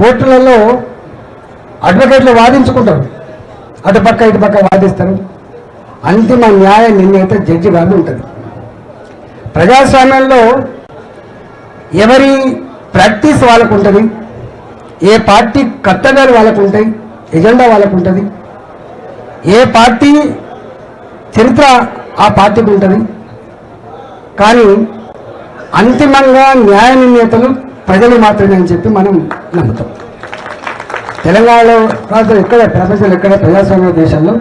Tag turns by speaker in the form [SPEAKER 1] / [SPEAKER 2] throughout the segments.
[SPEAKER 1] కోర్టులలో అడ్వకేట్లు వాదించుకుంటారు, అటుపక్క ఇటుపక్క వాదిస్తారు. అంతిమ న్యాయ నిర్ణేత జడ్జి గారు ఉంటుంది. ప్రజాస్వామ్యంలో ఎవరి ప్రాక్టీస్ వాళ్ళకు ఉంటుంది, ఏ పార్టీ కర్తవ్యాలు వాళ్ళకు ఉంటాయి, ఎజెండా వాళ్ళకు ఉంటుంది, ఏ పార్టీ చరిత్ర ఆ పార్టీకి ఉంటుంది. కానీ అంతిమంగా న్యాయ నిర్ణేతలు ప్రజలు మాత్రమే అని చెప్పి మనం నమ్ముతాం. తెలంగాణలో కాదు, ఎక్కడ ప్రపంచంలో ఎక్కడ ప్రజాస్వామ్య దేశాల్లో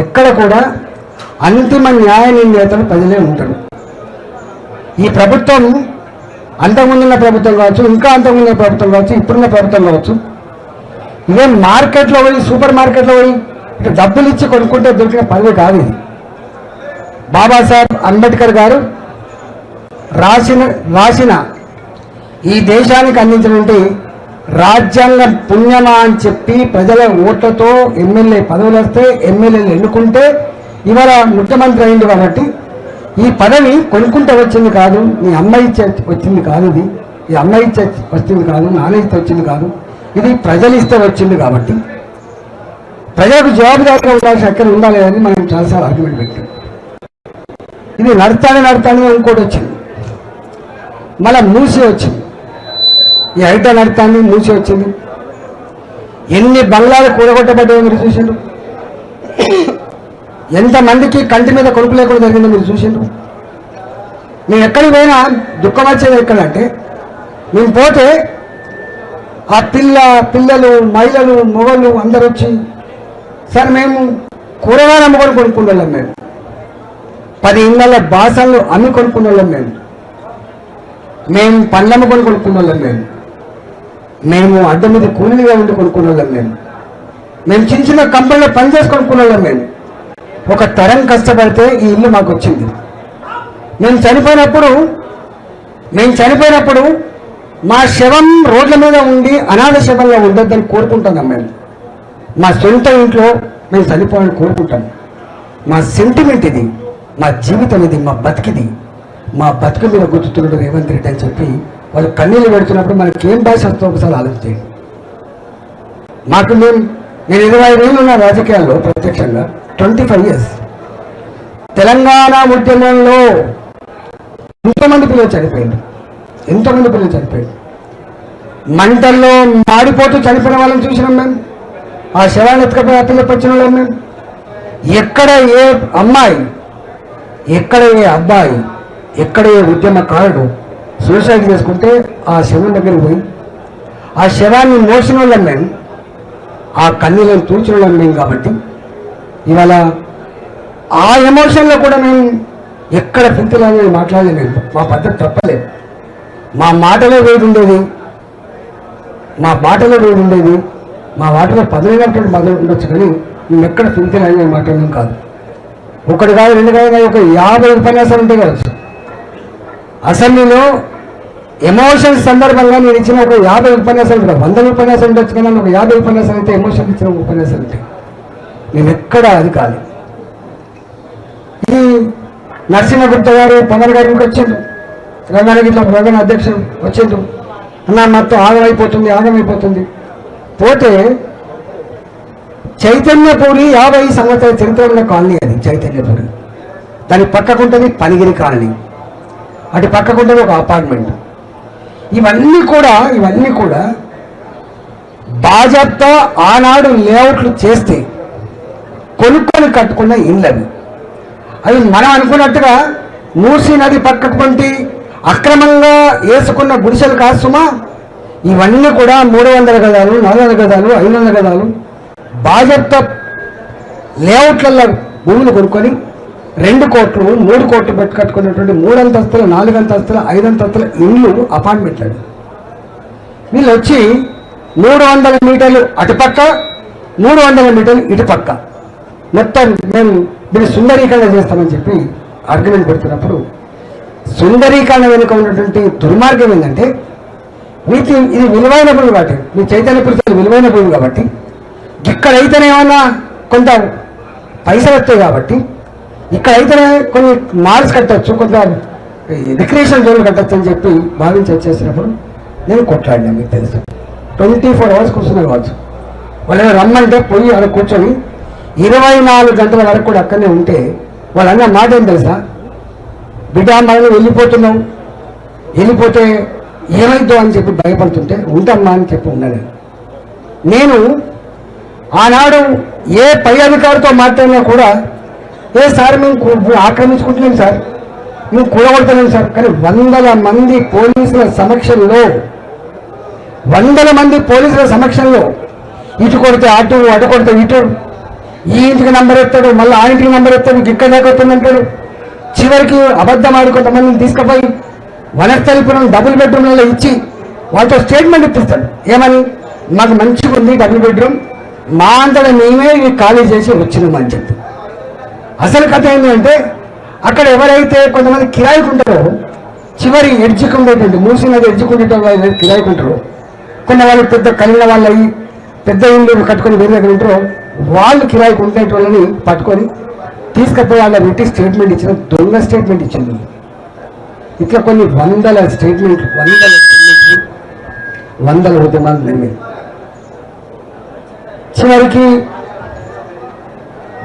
[SPEAKER 1] ఎక్కడ కూడా అంతిమ న్యాయ నిర్ణేతలు ప్రజలే ఉంటారు. ఈ ప్రభుత్వం అంతకుముందున్న ప్రభుత్వం కావచ్చు, ఇంకా అంతకుముందున్న ప్రభుత్వం కావచ్చు, ఇప్పుడున్న ప్రభుత్వం కావచ్చు, ఇదే మార్కెట్లో పోయి సూపర్ మార్కెట్లో పోయి ఇక డబ్బులు ఇచ్చి కొనుక్కుంటే దొరికిన పదవి కాదు ఇది. బాబాసాహెబ్ అంబేద్కర్ గారు రాసిన ఈ దేశానికి అందించినటువంటి రాజ్యాంగం పుణ్యమా అని చెప్పి ప్రజల ఓట్లతో ఎమ్మెల్యే పదవులు వస్తే ఎమ్మెల్యేలు ఎన్నుకుంటే ఇవాళ ముఖ్యమంత్రి అయింది. కాబట్టి ఈ పదవి కొనుక్కుంటే వచ్చింది కాదు, నీ అమ్మాయి వచ్చింది కాదు, ఇది ఈ అమ్మాయి వచ్చింది కాదు, నాన్న ఇస్తే వచ్చింది కాదు, ఇది ప్రజలు ఇస్తే వచ్చింది. కాబట్టి ప్రజలకు జవాబుదారీగా ఉండాల్సిన ఎక్కడ ఉండాలి అని మనం చాలాసార్లు ఆర్గ్యుమెంట్ పెట్టాం. ఇది నడతానే ఇంకోటి వచ్చింది, మళ్ళీ మూసి వచ్చింది. ఈ ఐటా నడతాన్ని మూసి వచ్చింది. ఎన్ని బంగ్లాలు కూడగొట్టబడ్డాయో మీరు చూసిండ్రు, ఎంతమందికి కంటి మీద కొడుకు లేకుండా జరిగిందో మీరు చూసిండ్రు. మేము ఎక్కడికి పోయినా దుఃఖం వచ్చేది ఎక్కడంటే, మేము పోతే ఆ పిల్లలు మహిళలు మొగళ్ళు అందరూ వచ్చి, సార్ మేము కూరగాయలు అమ్ముకొని కొనుక్కునే వాళ్ళం, మేము 10 ఇళ్ళ బాసనలు అమ్మి కొనుక్కునే వాళ్ళం, మేము పండ్లు అమ్ముకొని కొనుక్కునే వాళ్ళం, మేము అడ్డం మీద కూలీగా ఉండి కొనుక్కునే వాళ్ళం, మేము చిన్న చిన్న కంపెనీలో పనిచేసి కొనుక్కునే వాళ్ళం. ఒక తరం కష్టపడితే ఈ ఇల్లు మాకు వచ్చింది. మేము చనిపోయినప్పుడు మా శవం రోడ్ల మీద ఉండి అనాథ శవంగా ఉండొద్దని కోరుకుంటున్నాం. మేము మా సొంత ఇంట్లో మేము చనిపోవాలని కోరుకుంటాం. మా సెంటిమెంట్ ఇది, మా జీవితం ఇది, మా బతికిది, మా బతుకు మీద గుర్తుతున్నాడు రేవంత్ రెడ్డి అని చెప్పి వాళ్ళు కన్నీళ్ళు పెడుతున్నప్పుడు మనకి ఏం భాష వస్తుందో ఒకసారి ఆలోచించండి. నేను 25 ఏళ్ళు ఉన్న రాజకీయాల్లో ప్రత్యక్షంగా 25 years. తెలంగాణ ఉద్యమంలో ఎంతోమంది పిల్లలు చనిపోయింది, మంటల్లో మాడిపోతూ చనిపోయిన వాళ్ళని చూసినాం మేము. ఆ శవాన్ని ఎత్తుకపోయి ఆ పిల్లలు వచ్చిన వాళ్ళం మేము. ఎక్కడ ఏ అమ్మాయి, ఎక్కడ ఏ అబ్బాయి, ఎక్కడ ఏ ఉద్యమకారుడు సూసైడ్ చేసుకుంటే ఆ శవం దగ్గరికి పోయి ఆ శవాన్ని మోసిన వాళ్ళం మేము, ఆ కన్నీళ్ళని తూచిన వాళ్ళం మేము. కాబట్టి ఇవాళ ఆ ఎమోషన్లో కూడా మేము ఎక్కడ పింతలని మాట్లాడలేదు. మా పద్ధతి తప్పలేదు, మా మాటలో వేడి ఉండేది, మా వాటిలో పదవినటువంటి మొదలు ఉండొచ్చు. కానీ మేము ఎక్కడ పింతలని మాట్లాడడం కాదు. ఒకటి కాదు, రెండు కాదు, ఒక 50 ఉపన్యాసాలు ఉంటే కావచ్చు. అసెంబ్లీలో ఎమోషన్స్ సందర్భంగా నేను ఇచ్చిన ఒక 50 ఉపన్యాసాలు ఉంటాయి, 100 ఉపన్యాసాలు ఉండొచ్చు. కానీ ఒక 50 ఉపన్యాసాలు అయితే ఎమోషన్ ఇచ్చిన ఉపన్యాసాలు ఉంటాయి. నేను ఎక్కడ అది కాదు. ఇది నరసింహగుప్త గారు పవన్ గారి ఇంటికి వచ్చిండు, రంగారెడ్డిలో ప్రధాన అధ్యక్షుడు వచ్చిండు. అన్న మొత్తం ఆగమైపోతుంది. పోతే చైతన్యపూరి 50 సంవత్సరాల చరిత్ర ఉన్న కాలనీ అది చైతన్యపూరి. దాని పక్కకుంటుంది పనిగిరి కాలనీ, అటు పక్కకుంటుంది ఒక అపార్ట్మెంట్. ఇవన్నీ కూడా బాజాప్తా ఆనాడు లేఅవుట్లు చేస్తే కొనుక్కొని కట్టుకున్న ఇళ్ళవి. అవి మనం అనుకున్నట్టుగా మూసీ నది పక్కకు పంటి అక్రమంగా వేసుకున్న గుడిసెలు కాదు సుమా. ఇవన్నీ కూడా 300 గజాలు, 400 గజాలు, 500 గజాలు బాజాప్తా లేఅవుట్లలో భూములు కొనుక్కొని 2 కోట్లు 3 కోట్లు పెట్టి కట్టుకున్నటువంటి 3 అంతస్తుల 4 అంతస్తుల 5 అంతస్తుల ఇళ్ళు అపార్ట్మెంట్లు. వీళ్ళు వచ్చి 300 మీటర్లు అటుపక్క 300 మీటర్లు ఇటుపక్క మొత్తం మేము దీన్ని సుందరీకరణ చేస్తామని చెప్పి ఆర్గ్యుమెంట్ పెడుతున్నప్పుడు, సుందరీకరణ వెనుక ఉన్నటువంటి దుర్మార్గం ఏంటంటే, మీకు ఇది విలువైన భూమి కాబట్టి, మీ చైతన్య పురుషులు విలువైన భూమి కాబట్టి, ఇక్కడైతేనేమన్నా కొంత పైసలు వస్తాయి కాబట్టి, ఇక్కడైతేనే కొన్ని మాల్స్ కట్టచ్చు, కొంత రిక్రియేషన్ జోన్లు కట్టచ్చు అని చెప్పి భావించి వచ్చేసినప్పుడు నేను కొట్లాడినా. మీకు తెలుసు, 24 hours కూర్చున్నారు కావచ్చు. వాళ్ళని రమ్మంటే పోయి అక్కడ కూర్చొని 24 గంటల వరకు కూడా అక్కడనే ఉంటే వాళ్ళన్న మాట ఏం తెలుసా, బిడ్డ మనం వెళ్ళిపోతున్నాం, వెళ్ళిపోతే ఏమైద్దో అని చెప్పి భయపడుతుంటే ఉంటామ్మా అని చెప్పి ఉన్నాడు. నేను ఆనాడు ఏ పై అధికారితో మాట్లాడినా కూడా ఏ సార్ మేము ఆక్రమించుకుంటున్నాం సార్, మేము కూడగొడతలేం సార్. కానీ 100 మంది పోలీసుల సమక్షంలో 100 మంది పోలీసుల సమక్షంలో ఇటు కొడితే అటు, అటు కొడితే ఇటు, ఈ ఇంటికి నంబర్ ఎత్తాడు, మళ్ళీ ఆ ఇంటికి నంబర్ ఎత్తాడు, ఇక్కడ దాకా వస్తుందంటాడు. చివరికి అబద్ధం ఆడి కొంతమందిని తీసుకుపోయి వనస్థలిపురం డబుల్ బెడ్రూమ్లలో ఇచ్చి వాళ్ళతో స్టేట్మెంట్ ఇప్పిస్తాడు. ఏమని, మాకు మంచిగా ఉంది డబుల్ బెడ్రూమ్, మా అంతటా మేమే ఇవి ఖాళీ చేసి వచ్చినామని చెప్పి. అసలు కథ ఏంటంటే అక్కడ ఎవరైతే కొంతమంది కిరాయికుంటారో, చివరి ఎడ్జుకుండేటువంటి మూసినది ఎడ్జుకుండేట కిరాయికుంటారో, కొన్ని వాళ్ళు పెద్ద కలిగిన వాళ్ళు అయ్యి పెద్ద ఇల్లు కట్టుకొని వేరే దగ్గర ఉంటారో వాళ్ళు కిరాయికి ఉండేటోళ్ళని పట్టుకొని తీసుకపోయి వాళ్ళ పెట్టి స్టేట్మెంట్ ఇచ్చిన దొంగ స్టేట్మెంట్ ఇచ్చింది. ఇట్లా కొన్ని 100 స్టేట్మెంట్లు, 100 ఉద్యమాలు జరిగాయి. చివరికి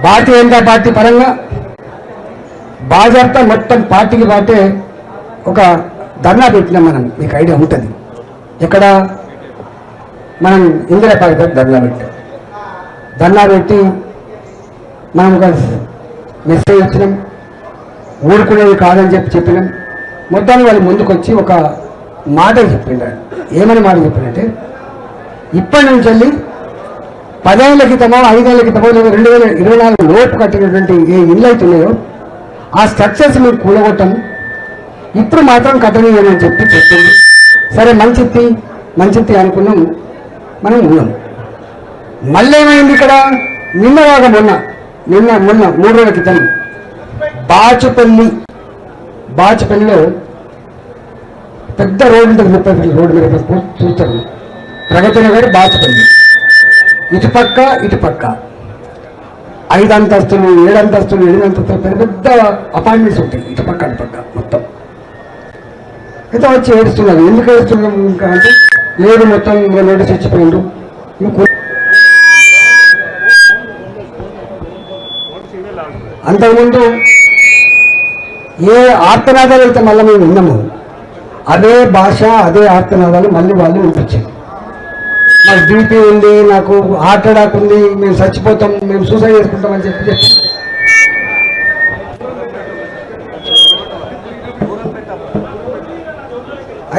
[SPEAKER 1] భారతీయ జనతా పార్టీ పరంగా బాజార్తా మొత్తం పార్టీకి పాటే ఒక ధర్నా పెట్టినాం మనం, మీకు ఐడియా ఉంటుంది. ఇక్కడ మనం ఇందిరా పార్టీ ధర్నా పెట్టి మనం ఒక మెసేజ్ ఇచ్చినాం, ఊరుకునేది కాదని చెప్పినాం. మొత్తాన్ని వాళ్ళు ముందుకు వచ్చి ఒక మాట చెప్పిండారు. ఏమని మాట చెప్పినంటే, ఇప్పటి నుంచి వెళ్ళి 10 ఏళ్ల క్రితమో 5 ఏళ్ల క్రితమో 2024 లోపు కట్టినటువంటి ఏ ఇళ్ళు అవుతున్నాయో ఆ స్ట్రక్చర్స్ మేము కూడగొట్టం, ఇప్పుడు మాత్రం కట్టనీయని చెప్పి చెప్పింది. సరే మంచిది అనుకున్నాం, మనం ఉన్నాం. మళ్ళీ ఏమైంది ఇక్కడ, నిన్న 3 రోజుల క్రితం బాచుపల్లిలో పెద్ద రోడ్డు ఉంటుంది, 30 ఫీట్ల రోడ్డు మీరు చూస్తారు, ప్రగతి నగర్ బాచుపల్లి, ఇటుపక్క 5 అంతస్తులు 7 అంతస్తులు 8 అంతస్తులు పెద్ద పెద్ద అపార్ట్మెంట్స్ ఉంటాయి, ఇటుపక్క అటుపక్క మొత్తం. అయితే వచ్చి ఏడుస్తున్నారు. ఎందుకు ఏడుస్తున్నాం ఇంకా అంటే, లేదు మొత్తం నోటీస్ ఇచ్చిపోయిండు. అంతకుముందు ఏ ఆర్తనాదాలు అయితే మళ్ళీ మేము విన్నాము, అదే భాష అదే ఆర్తనాదాలు మళ్ళీ వాళ్ళు వినిపించారు. నాకు బీపీ ఉంది, నాకు హార్ట్ అటాక్ ఉంది, మేము చచ్చిపోతాం, మేము సూసైడ్ చేసుకుంటామని చెప్పి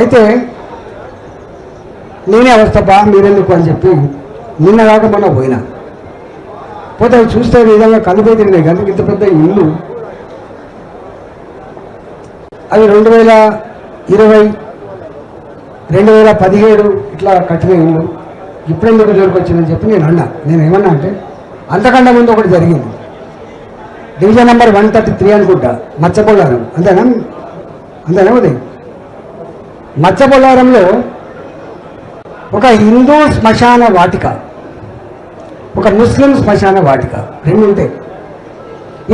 [SPEAKER 1] అయితే నేనే అవస్థపా మీరెందుకు అని చెప్పి నిన్న కాక మొన్న పోతే అవి చూస్తే ఈ విధంగా కలిపే తిరిగాయి. కానీ ఇంత పెద్ద ఇల్లు అవి 2020, 2017 ఇట్లా కట్టిన ఇల్లు ఇప్పుడెందుకు జోలికొచ్చిందని చెప్పి నేను ఏమన్నా అంటే, అంతకన్నా ముందు ఒకటి జరిగింది. డివిజన్ నెంబర్ 133 అనుకుంటా, మచ్చబొల్లారం, అంతేనా ఉదయం మచ్చబొల్లారంలో ఒక హిందూ శ్మశాన వాటిక, ఒక ముస్లిం శ్మశాన వాటిక, 2 ఉంటాయి.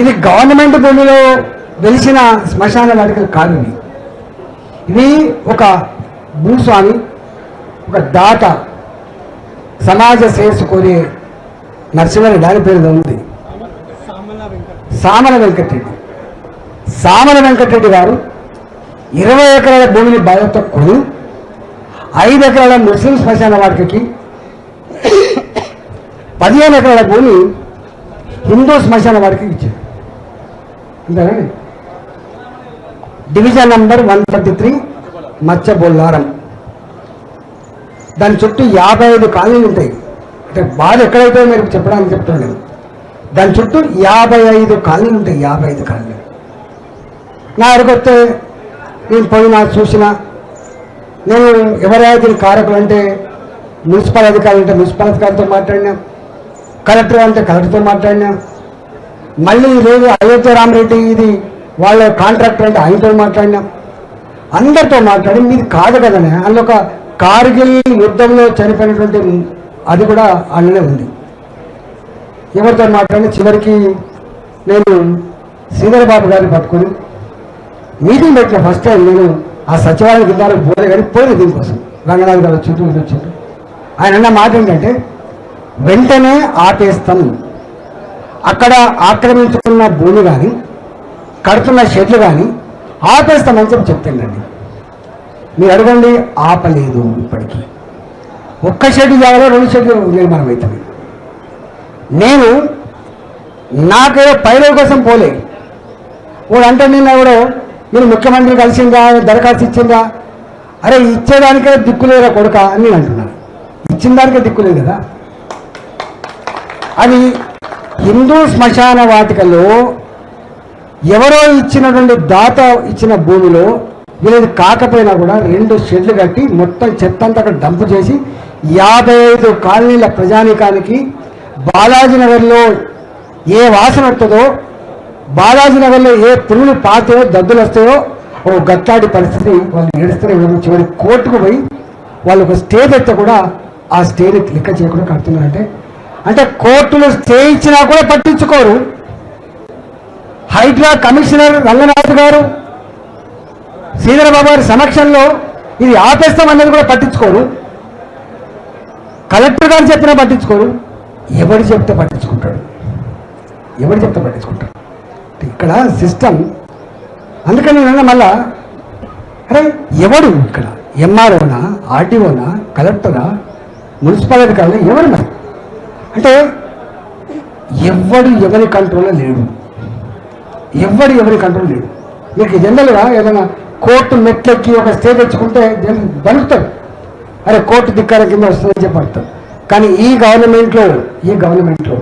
[SPEAKER 1] ఇది గవర్నమెంట్ భూమిలో వెలిసిన శ్మశాన వాటికలు కాదు. ఇవి ఒక భూస్వామి, ఒక దాత, సమాజ శ్రేయస్సు కోరే నరసింహారెడ్డి, దాని పేరు ఉంది సామల వెంకటరెడ్డి గారు 20 ఎకరాల భూమిని బాధ్యత కొని 5 ఎకరాల ముస్లిం శ్మశాన వాటికకి, 15 ఎకరాల భూమి హిందూ శ్మశాన వాటికి ఇచ్చారు. అంతేనా? Division number 133 Machabollaram. దాని చుట్టూ 55 కాలనీలు ఉంటాయి. అంటే బాధ ఎక్కడైతే మీరు చెప్పడానికి చెప్తున్నాను, దాని చుట్టూ 55 కాలనీలు ఉంటాయి. 55 కాలనీలు. నా అడిగొస్తే నేను పోయినా చూసినా, నేను ఎవరైతే కారకులు అంటే మున్సిపల్ అధికారులు అంటే మున్సిపల్ అధికారితో మాట్లాడినా, కలెక్టర్ అంటే కలెక్టర్తో మాట్లాడినా, మళ్ళీ లేదు అయోధ్య రామరెడ్డి ఇది వాళ్ళ కాంట్రాక్టర్ అంటే ఆయనతో మాట్లాడినా, అందరితో మాట్లాడి మీది కాదు కదనే. అందులో ఒక కార్గిల్ యుద్ధంలో చనిపోయినటువంటి అది కూడా అందులోనే ఉంది. ఎవరితో మాట్లాడి చివరికి నేను శ్రీధర్ బాబు గారిని పట్టుకొని మీటింగ్ పెట్టిన ఫస్ట్ టైం. నేను ఆ సచివాలయం కింద పోలే కానీ పోయిన దీనికోసం రంగనాథ్ గారు చుట్టూ వచ్చిండు. ఆయన అన్న మాట ఏంటంటే వెంటనే ఆపేస్తాం, అక్కడ ఆక్రమించుకున్న భూమి కానీ కడుతున్న షెడ్లు కానీ ఆపేస్తామని చెప్పిందండి. మీరు అడగండి, ఆపలేదు. ఇప్పటికీ ఒక్క షెడ్ జాగాలో 2 షెడ్లు నిర్మాణం అవుతుంది. నేను నాకేదో పైరవ కోసం పోలే. వాడు అంటే నిన్న కూడా మీరు ముఖ్యమంత్రి కలిసిందా, దరఖాస్తు ఇచ్చిందా? అరే ఇచ్చేదానికే దిక్కులేదా కొడుక అని నేను అంటున్నాను. ఇచ్చిన దానికే దిక్కులేదు కదా. అది హిందూ శ్మశాన వాటికలో ఎవరో ఇచ్చినటువంటి దాత ఇచ్చిన భూమిలో వీళ్ళది కాకపోయినా కూడా 2 షెడ్లు కట్టి మొత్తం చెత్త అంతా అక్కడ డంపు చేసి 55 కాలనీల ప్రజానీకానికి బాలాజీనగర్లో ఏ వాసన వస్తుందో, బాలాజీనగర్లో ఏ పురుగులు పాతాయో దద్దులు వస్తాయో ఓ గట్టాడి పరిస్థితి. వాళ్ళు ఏడుస్తూనే చివరి కోర్టుకు పోయి వాళ్ళు ఒక స్టే తెస్తే కూడా ఆ స్టేని లెక్క చేయకుండా కడుతున్నారంటే అంటే కోర్టులు స్టే ఇచ్చినా కూడా పట్టించుకోరు. హైడ్రా కమిషనర్ రంగనాథ్ గారు శ్రీధరబాబు గారి సమక్షంలో ఇది ఆపేస్తామన్నది కూడా పట్టించుకోరు. కలెక్టర్ గారు చెప్పినా పట్టించుకోరు. ఎవరు చెప్తే పట్టించుకుంటాడు? ఎవరు చెప్తే పట్టించుకుంటాడు? ఇక్కడ సిస్టమ్. అందుకని నేను మళ్ళా అరే ఎవడు ఇక్కడ ఎంఆర్ఓనా, ఆర్టీఓనా, కలెక్టరా, మున్సిపల్ అధికారులు ఎవరు మరి అంటే ఎవరి కంట్రోల్లో లేడు. ఎవరి కంట్రోల్ లేడు. మీకు జనరల్గా ఏదైనా కోర్టు మెట్లెక్కి ఒక స్టే తెచ్చుకుంటే బలుగుతారు, అరే కోర్టు ధిక్కార కింద వస్తుందని చెప్పడతారు. కానీ ఈ గవర్నమెంట్లో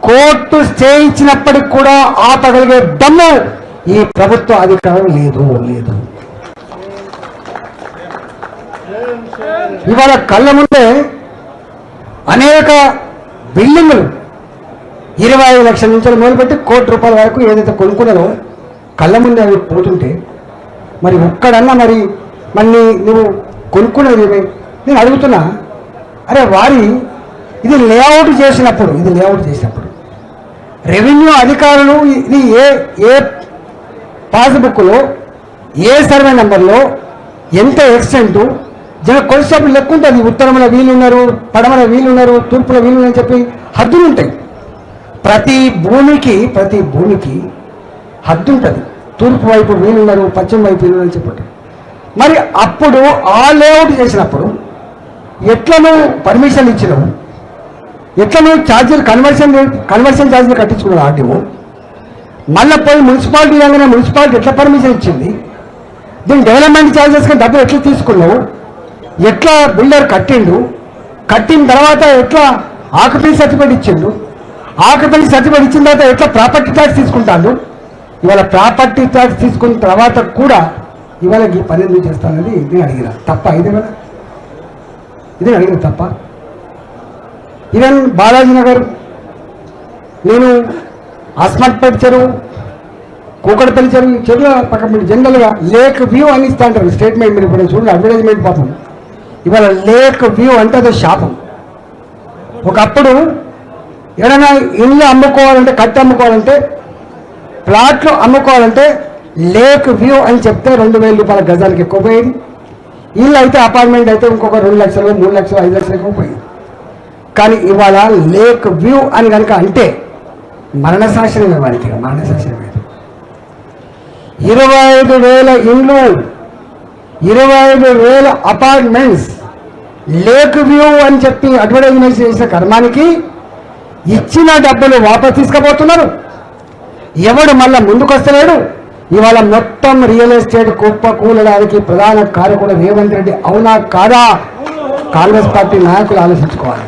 [SPEAKER 1] కోర్టు స్టే ఇచ్చినప్పటికి కూడా ఆపగలిగే దమ్ము ఈ ప్రభుత్వ అధికారం లేదు. ఇవాళ కళ్ళ ముందే అనేక బిల్డింగులు 25 లక్షల నుంచి మొదలుపెట్టి ₹1 కోటి వరకు ఏదైతే కొనుక్కున్నారో కళ్ళ ముందే అవి పోతుంటే మరి ఒక్కడన్నా మరి నువ్వు కొనుక్కునేది నేను అడుగుతున్నా. అరే ఇది లేఅవుట్ చేసినప్పుడు రెవెన్యూ అధికారులు ఇది ఏ పాస్బుక్లో ఏ సర్వే నెంబర్లో ఎంత ఎక్స్టెంటు కొలిసేటప్పుడు లెక్క ఉంటుంది. ఉత్తరంలో వీళ్ళున్నారు, పడమర వీళ్ళున్నారు, తూర్పులో వీళ్ళున్నారని చెప్పి హద్దులు ఉంటాయి. ప్రతి భూమికి హద్దు ఉంటుంది. తూర్పు వైపు వీళ్ళున్నారు, పశ్చిమ వైపు వీళ్ళున్నారు అని చెప్పి. మరి అప్పుడు ఆ లేఅవుట్ చేసినప్పుడు ఎట్లా నువ్వు పర్మిషన్ ఇచ్చినావు, ఎట్లా నువ్వు ఛార్జీలు కన్వర్షన్ ఛార్జీలు కట్టించుకున్నావు ఆర్టీఓ? మళ్ళీ పోయి మున్సిపాలిటీ లాగానే మున్సిపాలిటీ ఎట్లా పర్మిషన్ ఇచ్చింది? దీని డెవలప్మెంట్ ఛార్జెస్కి డబ్బులు ఎట్లా తీసుకున్నావు? ఎట్లా బిల్డర్ కట్టిన తర్వాత ఎట్లా ఆక్యుపెన్సీ సర్టిఫికేట్ ఇచ్చిండు? ఆక్యుపెన్సీ సర్టిఫికేట్ ఇచ్చిన తర్వాత ఎట్లా ప్రాపర్టీ ట్యాక్స్ తీసుకుంటాను? ఇవాళ ప్రాపర్టీ ట్యాక్స్ తీసుకున్న తర్వాత కూడా ఇవాళ ఈ పని ఎందుకు చేస్తానని నేను అడిగిన తప్ప ఇదే అడిగిన తప్ప. ఈవెన్ బాలాజీ నగర్ నేను అస్మత్పేట చెరువు, కూకడపల్లి చెరువుల పక్కన జనరల్గా లేక్ వ్యూ అని ఇస్తా అంటారు స్టేట్మెంట్. మీరు ఇప్పుడు చూడండి అడ్వర్టైజ్మెంట్ పాపం. ఇవాళ లేక్ వ్యూ అంటే అదో శాపం. ఒకప్పుడు ఏదైనా ఇల్లు అమ్ముకోవాలంటే, కట్టి అమ్ముకోవాలంటే, ప్లాట్లు అమ్ముకోవాలంటే లేక్ వ్యూ అని చెప్తే ₹2,000 గజానికి ఎక్కువ పోయేది. ఇల్లు అయితే అపార్ట్మెంట్ అయితే ఇంకొక 2 లక్షలు, 3 లక్షలు, 5 లక్షలు ఎక్కువ పోయింది. కానీ ఇవాళ లేక్ వ్యూ అని కనుక అంటే మరణశాసనమే వారికి. 25,000 ఇండ్లు, 25,000 అపార్ట్మెంట్స్ లేక్ వ్యూ అని చెప్పి అడ్వర్టైజ్మెంట్ చేసిన కర్మానికి ఇచ్చిన డబ్బులు వాపస్ తీసుకుపోతున్నారు. ఎవడు మళ్ళా ముందుకు వస్తలేడు. ఇవాళ మొత్తం రియల్ ఎస్టేట్ కుప్ప కూలడానికి ప్రధాన కారకుడు రేవంత్ రెడ్డి. అవునా కాదా? కాంగ్రెస్ పార్టీ నాయకులు ఆలోచించుకోవాలి.